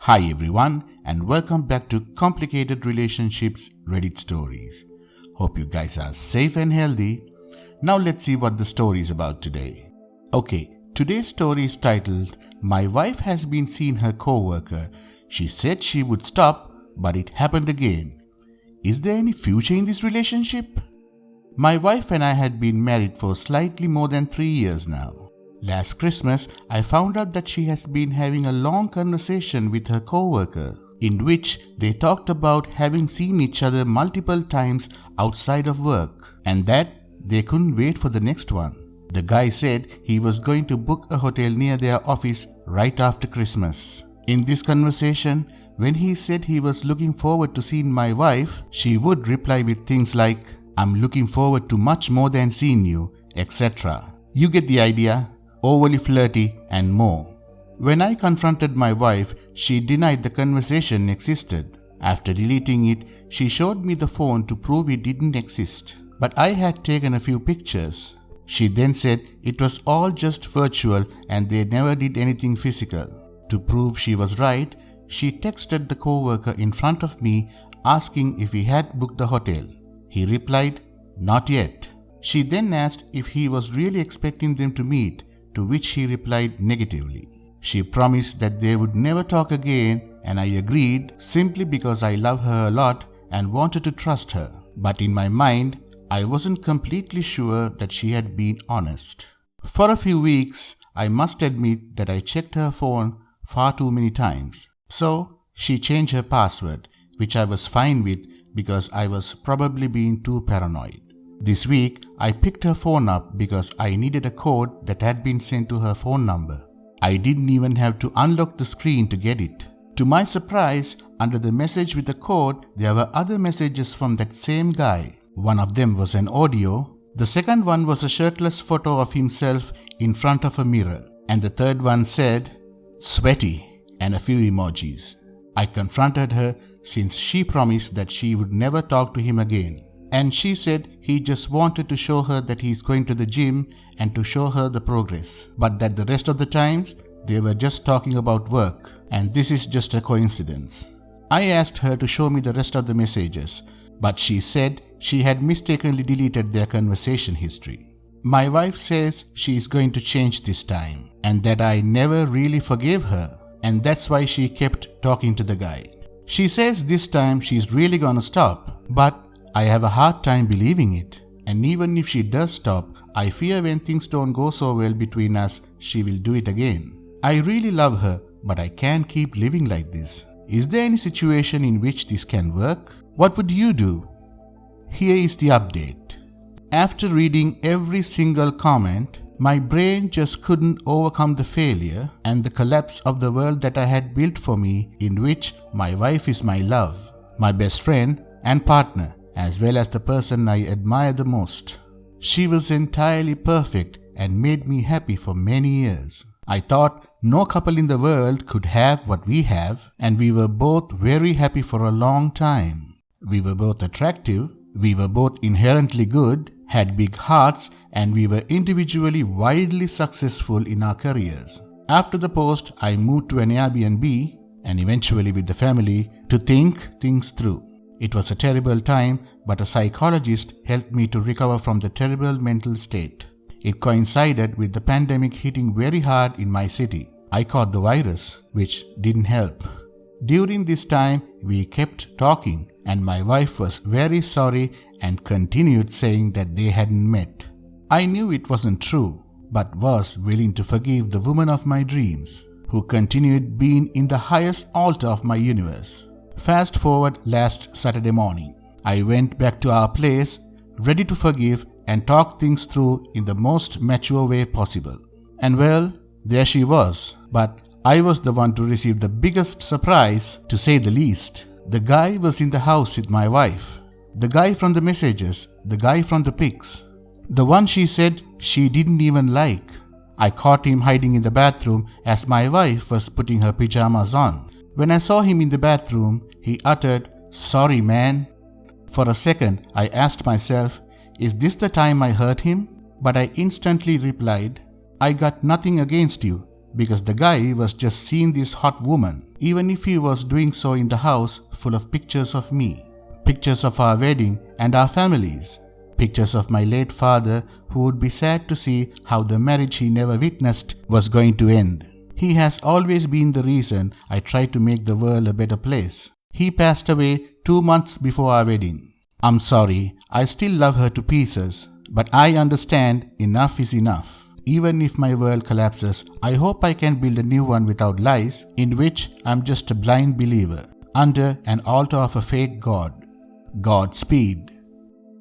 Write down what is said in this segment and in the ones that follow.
Hi everyone, and welcome back to Complicated Relationships Reddit Stories. Hope you guys are safe and healthy. Now let's see what the story is about today. Okay, today's story is titled, My Wife Has Been Seeing Her Co-Worker. She said she would stop, but it happened again. Is there any future in this relationship? My wife and I had been married for slightly more than 3 years now. Last Christmas, I found out that she has been having a long conversation with her co-worker, in which they talked about having seen each other multiple times outside of work, and that they couldn't wait for the next one. The guy said he was going to book a hotel near their office right after Christmas. In this conversation, when he said he was looking forward to seeing my wife, she would reply with things like, "I'm looking forward to much more than seeing you," etc. You get the idea? Overly flirty and more. When I confronted my wife, she denied the conversation existed. After deleting it, she showed me the phone to prove it didn't exist. But I had taken a few pictures. She then said it was all just virtual and they never did anything physical. To prove she was right, she texted the co-worker in front of me asking if he had booked the hotel. He replied, "Not yet." She then asked if he was really expecting them to meet, to which he replied negatively. She promised that they would never talk again, and I agreed simply because I love her a lot and wanted to trust her. But in my mind, I wasn't completely sure that she had been honest. For a few weeks, I must admit that I checked her phone far too many times. So, she changed her password, which I was fine with because I was probably being too paranoid. This week, I picked her phone up because I needed a code that had been sent to her phone number. I didn't even have to unlock the screen to get it. To my surprise, under the message with the code, there were other messages from that same guy. One of them was an audio. The second one was a shirtless photo of himself in front of a mirror. And the third one said, "Sweaty," and a few emojis. I confronted her since she promised that she would never talk to him again. And she said he just wanted to show her that he's going to the gym and to show her the progress. But that the rest of the times, they were just talking about work. And this is just a coincidence. I asked her to show me the rest of the messages. But she said she had mistakenly deleted their conversation history. My wife says she is going to change this time. And that I never really forgave her. And that's why she kept talking to the guy. She says this time she's really gonna stop. But I have a hard time believing it. And even if she does stop, I fear when things don't go so well between us, she will do it again. I really love her, but I can't keep living like this. Is there any situation in which this can work? What would you do? Here is the update. After reading every single comment, my brain just couldn't overcome the failure and the collapse of the world that I had built for me, in which my wife is my love, my best friend and partner, as well as the person I admire the most. She was entirely perfect and made me happy for many years. I thought no couple in the world could have what we have, and we were both very happy for a long time. We were both attractive, we were both inherently good, had big hearts, and we were individually wildly successful in our careers. After the post, I moved to an Airbnb, and eventually with the family, to think things through. It was a terrible time, but a psychologist helped me to recover from the terrible mental state. It coincided with the pandemic hitting very hard in my city. I caught the virus, which didn't help. During this time, we kept talking, and my wife was very sorry and continued saying that they hadn't met. I knew it wasn't true, but was willing to forgive the woman of my dreams, who continued being in the highest altar of my universe. Fast forward last Saturday morning. I went back to our place, ready to forgive and talk things through in the most mature way possible. And well, there she was. But I was the one to receive the biggest surprise, to say the least. The guy was in the house with my wife. The guy from the messages, the guy from the pics. The one she said she didn't even like. I caught him hiding in the bathroom as my wife was putting her pajamas on. When I saw him in the bathroom, he uttered, "Sorry, man." For a second, I asked myself, is this the time I hurt him? But I instantly replied, I got nothing against you, because the guy was just seeing this hot woman. even if he was doing so in the house full of pictures of me, pictures of our wedding and our families, pictures of my late father who would be sad to see how the marriage he never witnessed was going to end. He has always been the reason I tried to make the world a better place. He passed away 2 months before our wedding. I'm sorry, I still love her to pieces, but I understand enough is enough. Even if my world collapses, I hope I can build a new one without lies, in which I'm just a blind believer, under an altar of a fake god. Godspeed.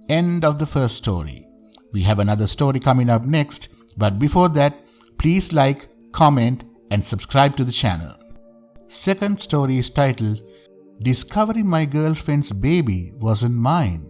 End of the first story. We have another story coming up next, but before that, please like, comment, and subscribe to the channel. Second story is titled, Discovering My Girlfriend's Baby Wasn't Mine.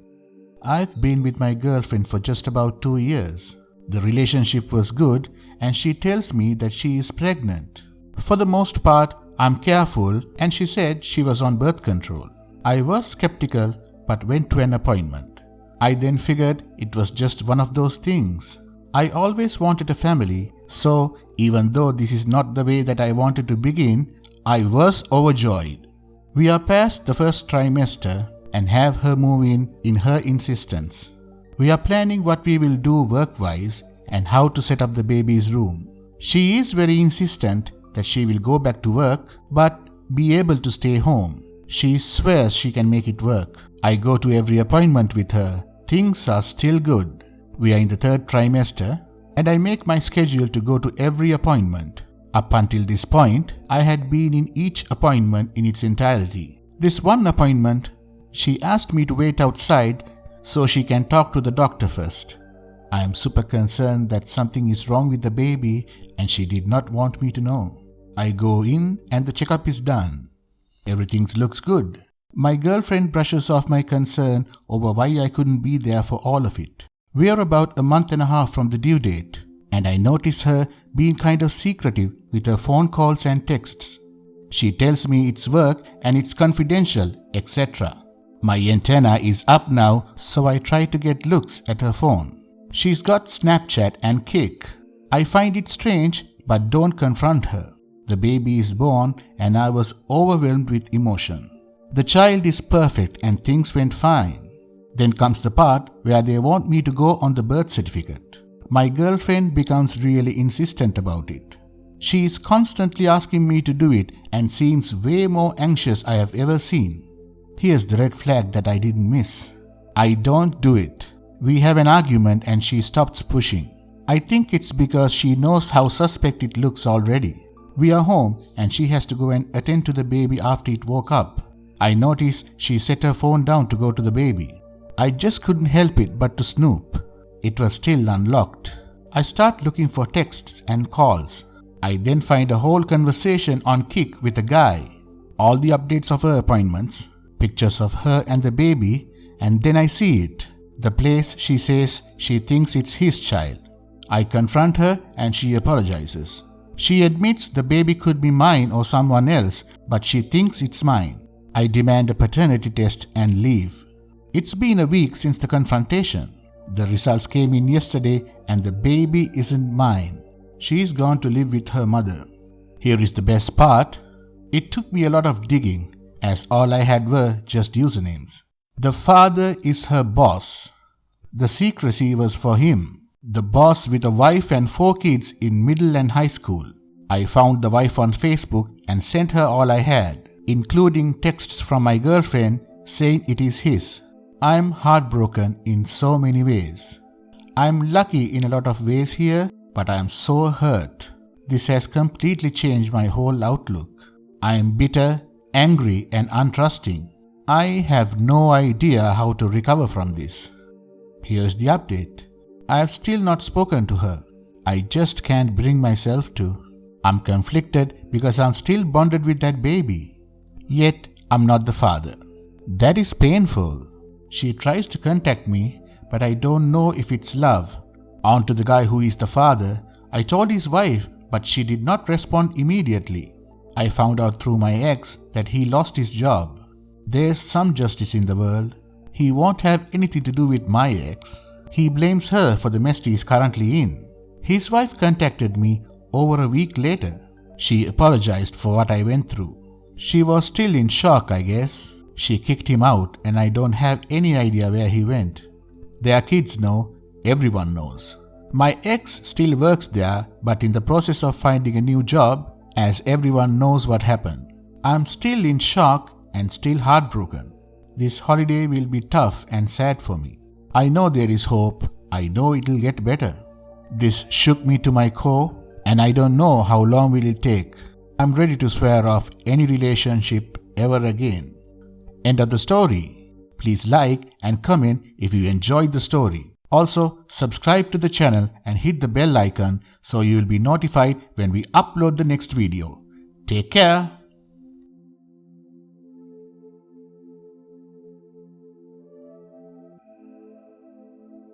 I've been with my girlfriend for just about 2 years. The relationship was good and she tells me that she is pregnant. For the most part, I'm careful and she said she was on birth control. I was skeptical but went to an appointment. I then figured it was just one of those things. I always wanted a family, so even though this is not the way that I wanted to begin, I was overjoyed. We are past the first trimester and have her move in her insistence. We are planning what we will do work-wise and how to set up the baby's room. She is very insistent that she will go back to work but be able to stay home. She swears she can make it work. I go to every appointment with her. Things are still good. We are in the 3rd trimester and I make my schedule to go to every appointment. Up until this point, I had been in each appointment in its entirety. This one appointment, she asked me to wait outside so she can talk to the doctor first. I am super concerned that something is wrong with the baby and she did not want me to know. I go in and the checkup is done. Everything looks good. My girlfriend brushes off my concern over why I couldn't be there for all of it. We are about a month and a half from the due date, and I notice her being kind of secretive with her phone calls and texts. She tells me it's work and it's confidential, etc. My antenna is up now, so I try to get looks at her phone. She's got Snapchat and Kik. I find it strange, but don't confront her. The baby is born and I was overwhelmed with emotion. The child is perfect and things went fine. Then comes the part where they want me to go on the birth certificate. My girlfriend becomes really insistent about it. She is constantly asking me to do it and seems way more anxious I have ever seen. Here's the red flag that I didn't miss. I don't do it. We have an argument and she stops pushing. I think it's because she knows how suspect it looks already. We are home and she has to go and attend to the baby after it woke up. I notice she set her phone down to go to the baby. I just couldn't help it but to snoop. It was still unlocked. I start looking for texts and calls. I then find a whole conversation on Kik with a guy. All the updates of her appointments, pictures of her and the baby, and then I see it. The place she says she thinks it's his child. I confront her and she apologizes. She admits the baby could be mine or someone else, but she thinks it's mine. I demand a paternity test and leave. It's been a week since the confrontation. The results came in yesterday and the baby isn't mine. She's gone to live with her mother. Here is the best part. It took me a lot of digging, as all I had were just usernames. The father is her boss. The secrecy was for him. The boss with a wife and 4 kids in middle and high school. I found the wife on Facebook and sent her all I had, including texts from my girlfriend saying it is his. I'm heartbroken in so many ways. I'm lucky in a lot of ways here, but I'm so hurt. This has completely changed my whole outlook. I am bitter, angry, and untrusting. I have no idea how to recover from this. Here's the update. I have still not spoken to her. I just can't bring myself to. I'm conflicted because I'm still bonded with that baby. Yet, I'm not the father. That is painful. She tries to contact me, but I don't know if it's love. On to the guy who is the father. I told his wife, but she did not respond immediately. I found out through my ex that he lost his job. There's some justice in the world. He won't have anything to do with my ex. He blames her for the mess he is currently in. His wife contacted me over a week later. She apologized for what I went through. She was still in shock, I guess. She kicked him out and I don't have any idea where he went. Their kids know, everyone knows. My ex still works there but in the process of finding a new job, as everyone knows what happened. I'm still in shock and still heartbroken. This holiday will be tough and sad for me. I know there is hope. I know it'll get better. This shook me to my core and I don't know how long will it take. I'm ready to swear off any relationship ever again. End of the story. Please like and comment if you enjoyed the story. Also, subscribe to the channel and hit the bell icon so you will be notified when we upload the next video. Take care.